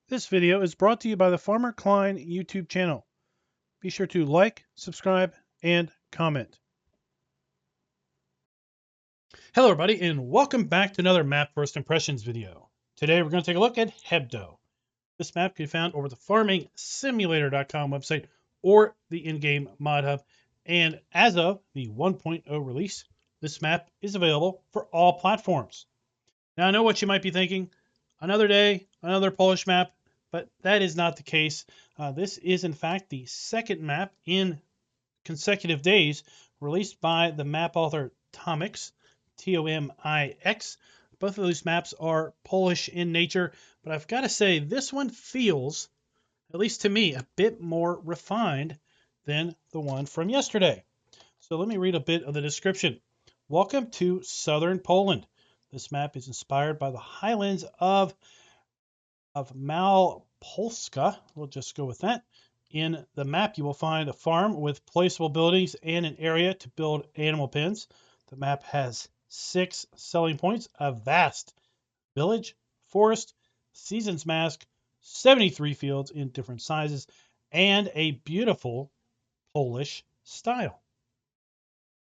This video is brought to you by the Farmer Klein YouTube channel. Be sure to like, subscribe, and comment. Hello everybody, and welcome back to another Map First Impressions video. Today we're going to take a look at Hebdow. This map can be found over the farmingsimulator.com website or the in-game mod hub. And as of the 1.0 release, this map is available for all platforms. Now I know what you might be thinking. Another day, another Polish map, but that is not the case. This is in fact the second map in consecutive days released by the map author Tomix, Tomix. Both of those maps are Polish in nature, but I've got to say this one feels, at least to me, a bit more refined than the one from yesterday. So let me read a bit of the description. Welcome to southern Poland. This map is inspired by the highlands of Malopolska. We'll just go with that. In the map, you will find a farm with placeable buildings and an area to build animal pens. The map has 6 selling points: a vast village, forest, seasons mask, 73 fields in different sizes, and a beautiful Polish style.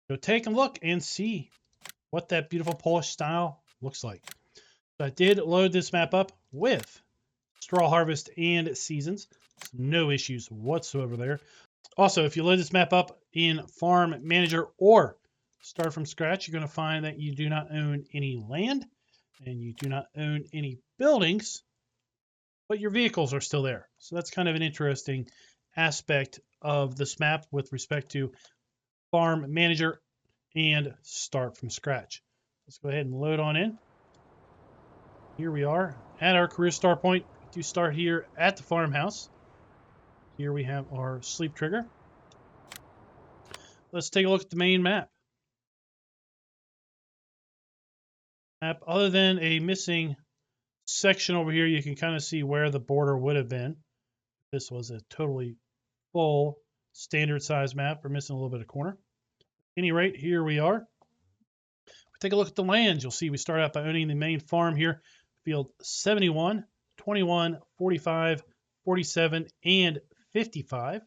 So take a look and see what that beautiful Polish style looks like. So I did load this map up with straw harvest and seasons. No issues whatsoever there. Also, if you load this map up in Farm Manager or start from scratch, you're going to find that you do not own any land and you do not own any buildings, but your vehicles are still there. So that's kind of an interesting aspect of this map with respect to Farm Manager and start from scratch. Let's go ahead and load on in. Here we are at our career start point. We do start here at the farmhouse. Here we have our sleep trigger. Let's take a look at the main map. Other than a missing section over here, you can kind of see where the border would have been. This was a totally full standard size map. We're missing a little bit of corner. At any rate, here we are. We take a look at the lands. You'll see we start out by owning the main farm here. Field 71, 21, 45, 47, and 55.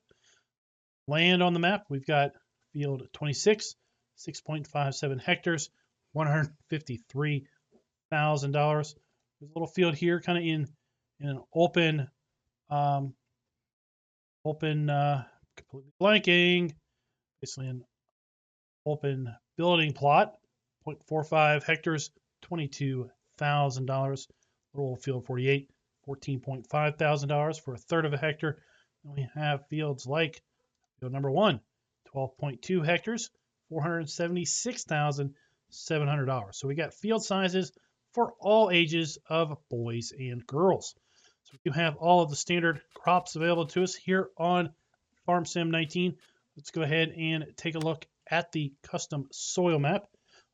Land on the map, we've got field 26, 6.57 hectares, $153,000. There's a little field here kind of in an open, completely blanking, basically an open building plot, 0.45 hectares, $22,000. Little field 48, $14.5 thousand for a third of a hectare. And we have fields like field number 1, 12.2 hectares, $476,700. So we got field sizes for all ages of boys and girls. So we do have all of the standard crops available to us here on Farm Sim 19. Let's go ahead and take a look at the custom soil map.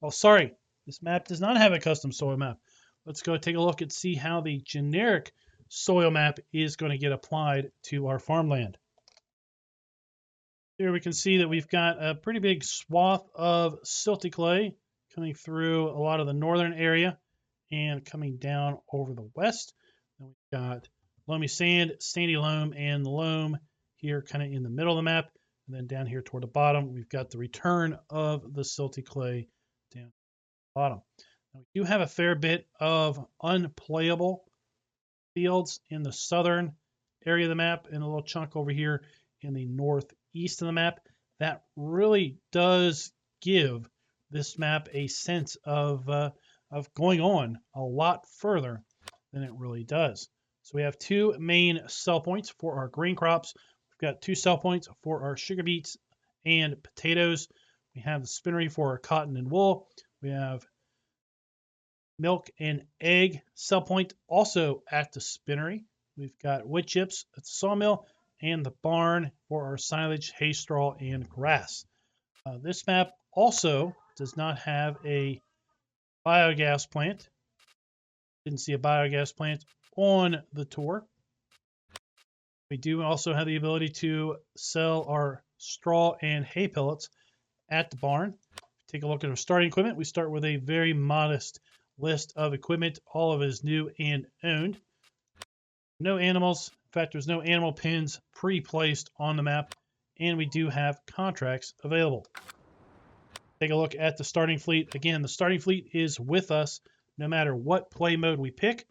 Oh, sorry, this map does not have a custom soil map. Let's go take a look and see how the generic soil map is going to get applied to our farmland. Here we can see that we've got a pretty big swath of silty clay coming through a lot of the northern area and coming down over the west. Then we've got loamy sand, sandy loam, and loam here kind of in the middle of the map. And then down here toward the bottom, we've got the return of the silty clay down at the bottom. Now, we do have a fair bit of unplayable fields in the southern area of the map and a little chunk over here in the northeast of the map. That really does give this map a sense of going on a lot further than it really does. So we have 2 main sell points for our grain crops. We've got 2 sell points for our sugar beets and potatoes. We have the spinnery for our cotton and wool. We have milk and egg sell point also at the spinnery. We've got wood chips at the sawmill and the barn for our silage, hay, straw, and grass. This map also does not have a biogas plant. Didn't see a biogas plant on the tour. We do also have the ability to sell our straw and hay pellets at the barn. Take a look at our starting equipment. We start with a very modest list of equipment. All of it is new and owned. No animals. In fact, there's no animal pins pre-placed on the map, and we do have contracts available. Take a look at the starting fleet. Again, the starting fleet is with us no matter what play mode we pick,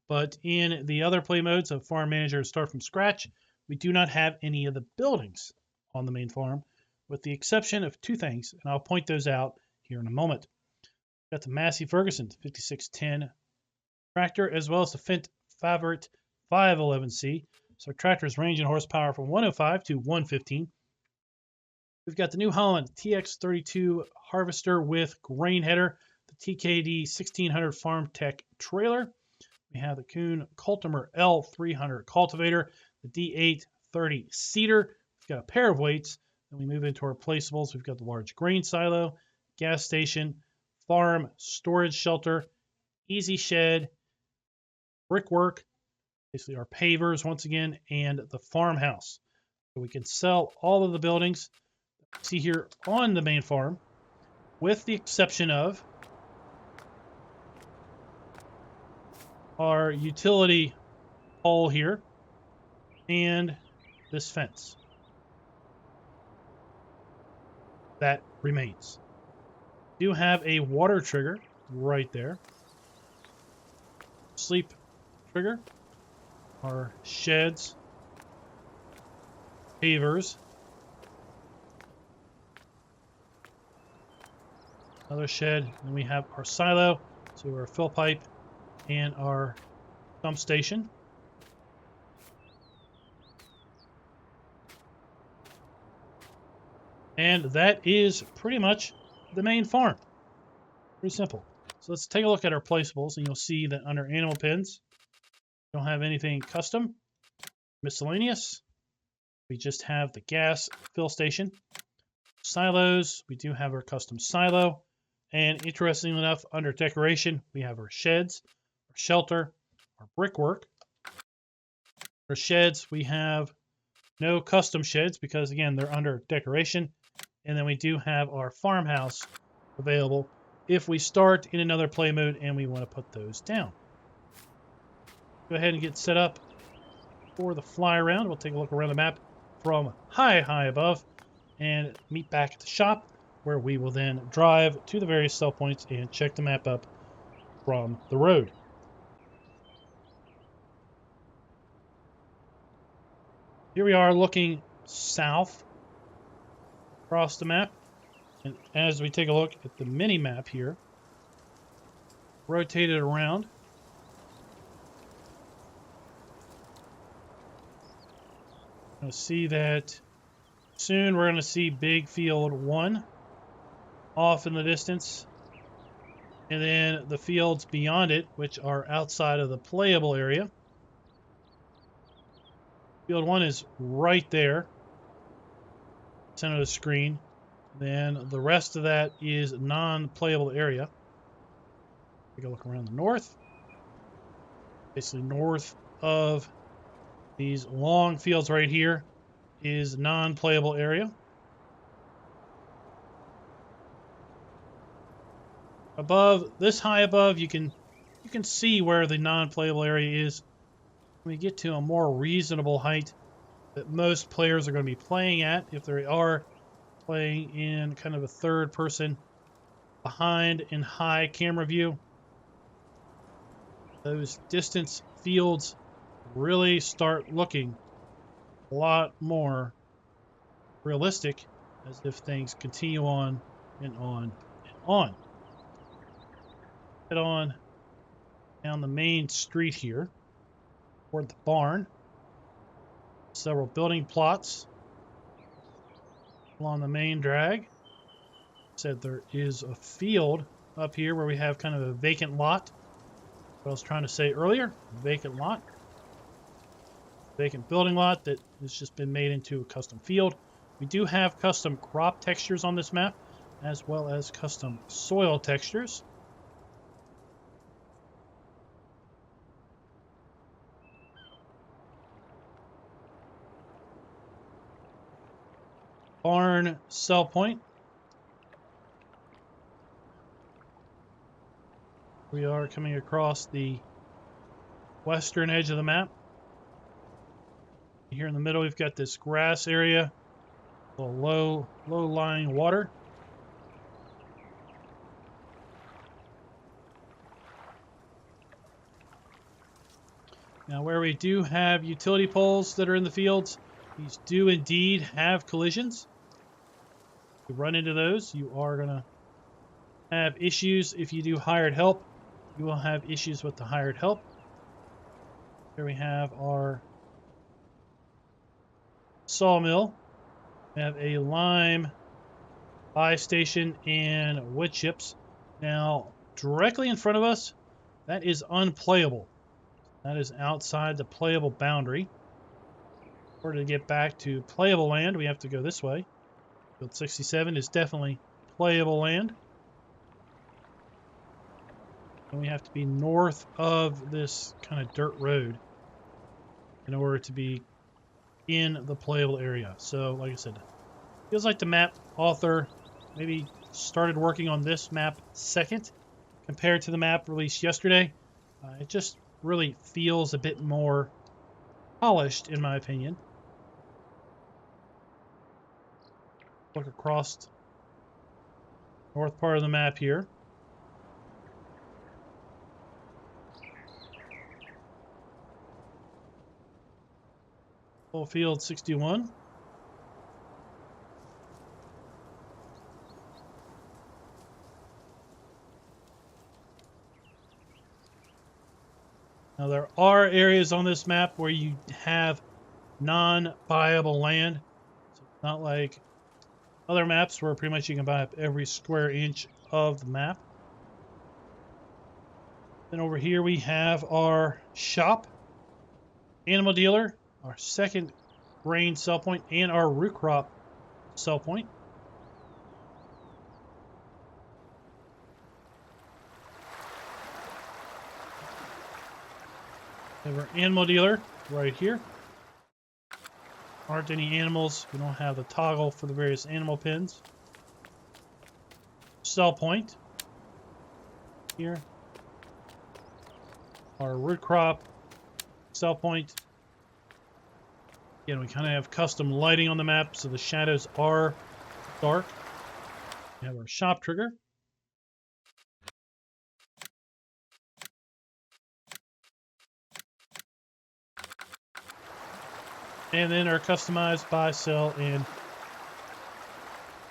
but in the other play modes of Farm Manager and Start from Scratch, we do not have any of the buildings on the main farm, with the exception of two things, and I'll point those out here in a moment. We've got the Massey Ferguson 5610 tractor, as well as the Fendt Favorite 511C. So tractors range in horsepower from 105 to 115. We've got the New Holland TX32 harvester with grain header, the TKD 1600 Farm Tech trailer. We have the Kuhn Cultimer L300 cultivator, the D830 seeder. We've got a pair of weights. Then we move into our placeables. We've got the large grain silo, gas station, farm storage shelter, easy shed, brickwork, basically our pavers once again, and the farmhouse. So we can sell all of the buildings that we see here on the main farm, with the exception of our utility pole here and this fence. That remains. We do have a water trigger right there. Sleep trigger. Our sheds. Pavers. Another shed. And we have our silo. So our fill pipe and our dump station. And that is pretty much the main farm. Pretty simple. So let's take a look at our placeables, and you'll see that under animal pens, we don't have anything custom. Miscellaneous, we just have the gas fill station. Silos, we do have our custom silo. And interestingly enough, under decoration, we have our sheds, our shelter, our brickwork. For sheds, we have no custom sheds because, again, they're under decoration. And then we do have our farmhouse available if we start in another play mode and we want to put those down. Go ahead and get set up for the fly around. We'll take a look around the map from high above and meet back at the shop, where we will then drive to the various sell points and check the map up from the road. Here we are looking south across the map. And as we take a look at the mini map here, rotate it around, you'll see that soon we're going to see Big Field 1 off in the distance. And then the fields beyond it, which are outside of the playable area. Field 1 is right there, center of the screen. Then the rest of that is non-playable area. Take a look around the north. Basically north of these long fields right here is non-playable area. Above, this high above, you can see where the non-playable area is. When we get to a more reasonable height that most players are going to be playing at, if they are playing in kind of a third person behind in high camera view, those distance fields really start looking a lot more realistic, as if things continue on and on and on. Head on down the main street here toward the barn. Several building plots along the main drag. Said there is a field up here where we have kind of a vacant lot. What I was trying to say earlier, vacant lot. Vacant building lot that has just been made into a custom field. We do have custom crop textures on this map, as well as custom soil textures. Barn sell point. We are coming across the western edge of the map. Here in the middle, we've got this grass area, a low-lying water. Now, where we do have utility poles that are in the fields, these do indeed have collisions. If you run into those, you are going to have issues. If you do hired help, you will have issues with the hired help. Here we have our sawmill. We have a lime buy station and wood chips. Now, directly in front of us, that is unplayable. That is outside the playable boundary. In order to get back to playable land, we have to go this way. Field 67 is definitely playable land. And we have to be north of this kind of dirt road in order to be in the playable area. So, like I said, feels like the map author maybe started working on this map second compared to the map released yesterday. It just really feels a bit more polished, in my opinion. Look across the north part of the map here. Full field 61. Now there are areas on this map where you have non-buyable land. So it's not like other maps where pretty much you can buy up every square inch of the map. Then over here we have our shop, animal dealer, our second grain sell point, and our root crop sell point. We have our animal dealer right here. Aren't any animals. We don't have the toggle for the various animal pens. Sell point here. Our root crop sell point. Again, we kind of have custom lighting on the map, so the shadows are dark. We have our shop trigger. And then our customized buy, sell, and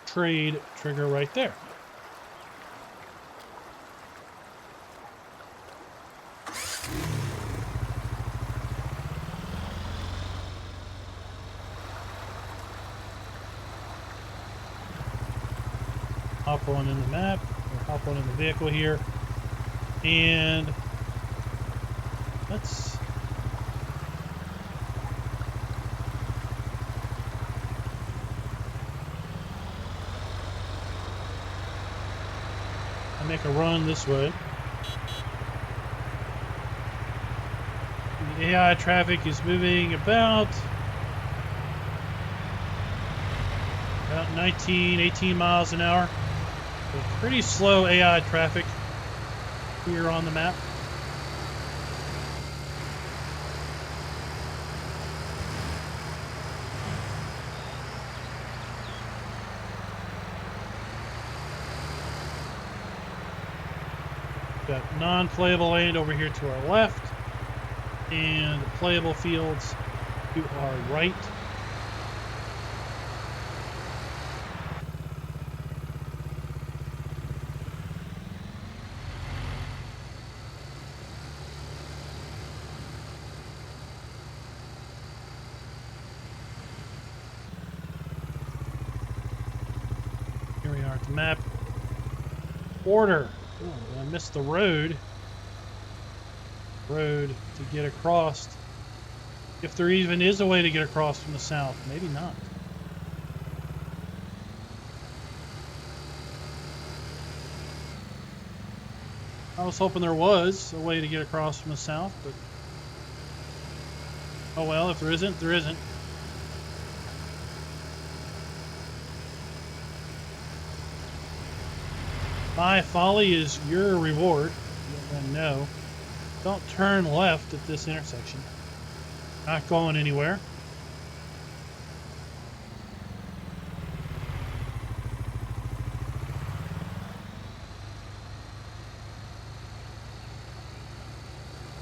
trade trigger right there. Hop on in the map, or hop on in the vehicle here, and let's make a run this way. The AI traffic is moving about 19, 18 miles an hour. So pretty slow AI traffic here on the map. Got non-playable land over here to our left, and playable fields to our right. Here we are at the map. Order. Oh, I missed the road to get across. If there even is a way to get across from the south, maybe not. I was hoping there was a way to get across from the south, but oh well, if there isn't, there isn't. My folly is your reward. No. Don't turn left at this intersection. Not going anywhere.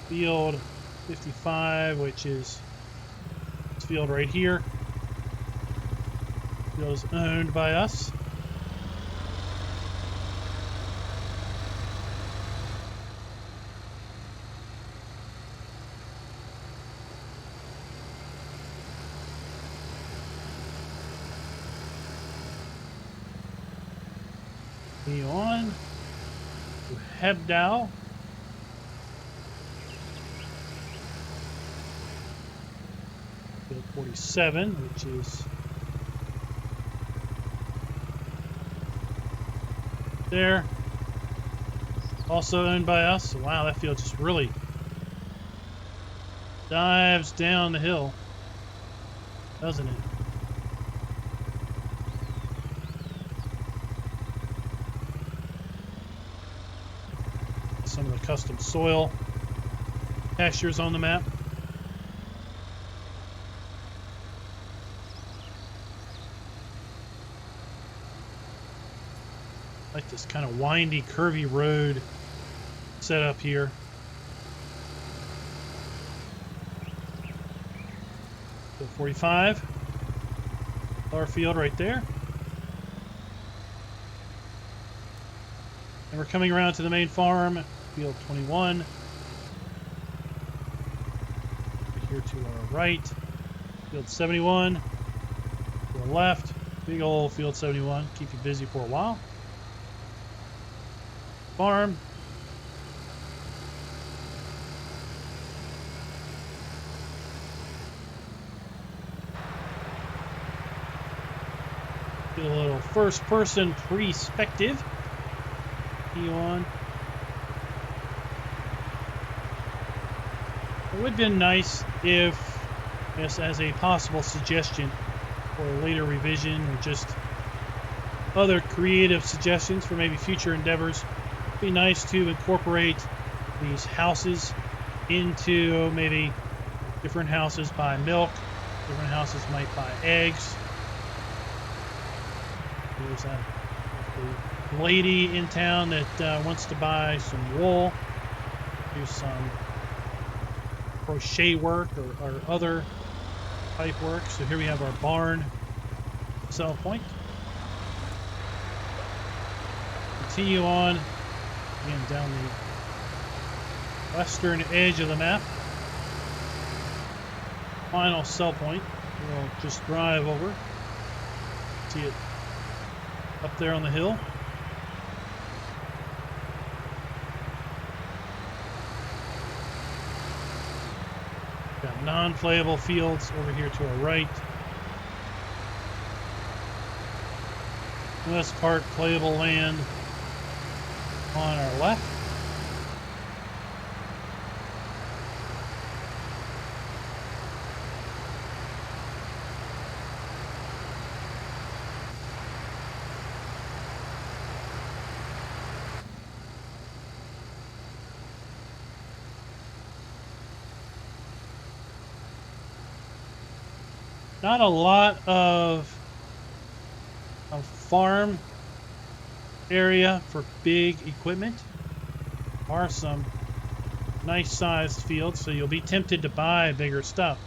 field 55, which is this field right here. Field is owned by us. Continue on to Hebdow. Field 47, which is there. Also owned by us. Wow, that field just really dives down the hill, doesn't it? Some of the custom soil pastures on the map. I like this kind of windy, curvy road set up here. So 45, our field right there. And we're coming around to the main farm, field 21. Right here to our right, field 71. To the left, big old field 71. Keep you busy for a while. Farm. Get a little first-person perspective. On. It would have been nice if, yes, as a possible suggestion for a later revision or just other creative suggestions for maybe future endeavors, it'd be nice to incorporate these houses into maybe different houses buy milk, different houses might buy eggs. There's a lady in town that wants to buy some wool, do some crochet work or other type work. So here we have our barn sell point. Continue on again down the western edge of the map. Final sell point. We'll just drive over. See it up there on the hill. Got non-playable fields over here to our right. West part playable land on our left. Not a lot of farm area for big equipment. There are some nice sized fields, so you'll be tempted to buy bigger stuff.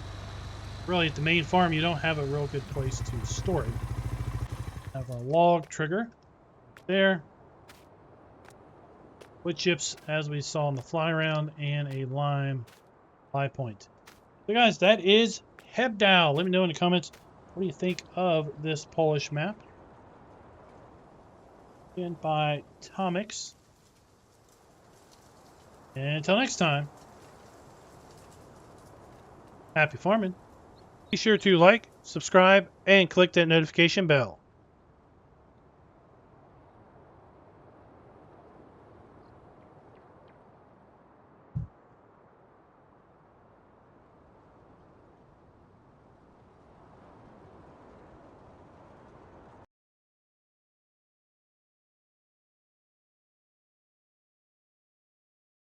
Really, at the main farm, you don't have a real good place to store it. Have a log trigger there. Wood chips, as we saw in the fly round, and a lime fly point. So guys, that is Hebdow. Let me know in the comments, what do you think of this Polish map? And by Tomix. And until next time, happy farming. Be sure to like, subscribe, and click that notification bell.